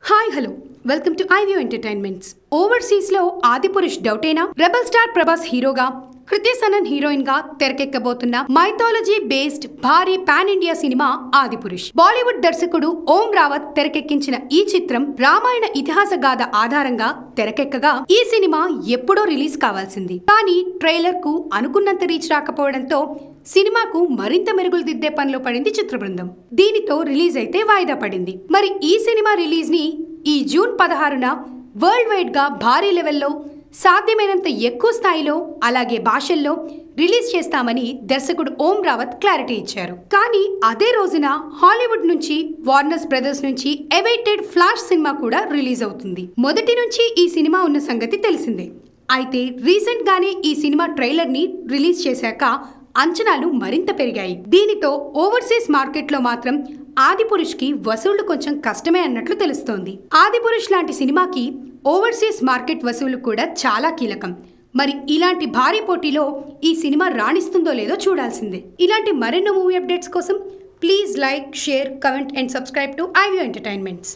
Hi hello welcome to iView entertainments. Overseas లో Adipurush డౌటేనా? Rebel star Prabhas హీరోగా, Kriti Sanon heroine గా తెరకెక్కబోతున్న mythology based భారీ pan India cinema Adipurush. Bollywood దర్శకుడు ఓం రావత్ తెరకెక్కించిన ఈ చిత్రం రామాయణ ఇతిహాస గాథ ఆధారంగా తెరకెక్కగా ఈ సినిమా ఎప్పుడో రిలీజ్ కావాల్సింది. కానీ ట్రైలర్ కు అనుకున్నంత రీచ్ రాకపోవడంతో సినిమాకు మరింత మెరుగులు దిద్దే పనిలో పడింది చిత్ర బృందం. దీనితో రిలీజ్ అయితే వాయిదా పడింది. మరి ఈ సినిమా రిలీజ్ ని ఈ జూన్ 16న వరల్డ్ వైడ్ గా భారీ లెవెల్లో సాధ్యమైనంత ఎక్కువ స్థాయిలో అలాగే భాషల్లో రిలీజ్ చేస్తామని దర్శకుడు ఓం రావత్ క్లారిటీ ఇచ్చారు. కానీ అదే రోజున హాలీవుడ్ నుంచి వార్నర్ బ్రదర్స్ నుంచి అవైటెడ్ ఫ్లాష్ సినిమా కూడా రిలీజ్ అవుతుంది. మొదటి నుంచి ఈ సినిమా ఉన్న సంగతి తెలిసిందే. అయితే రీసెంట్ గానే ఈ సినిమా ట్రైలర్ ని రిలీజ్ చేశాక అంచనాలు మరింత పెరిగాయి. దీనితో ఓవర్సీస్ మార్కెట్ లో మాత్రం ఆదిపురుష్ కి వసూళ్లు కొంచెం కష్టమే అన్నట్లు తెలుస్తోంది. ఆదిపురుష్ లాంటి సినిమాకి ఓవర్సీస్ మార్కెట్ వసూళ్లు కూడా చాలా కీలకం. మరి ఇలాంటి భారీ పోటీలో ఈ సినిమా రాణిస్తుందో లేదో చూడాల్సిందే. ఇలాంటి మరెన్నో మూవీ అప్డేట్స్ కోసం please like, share, comment and subscribe to iView entertainments.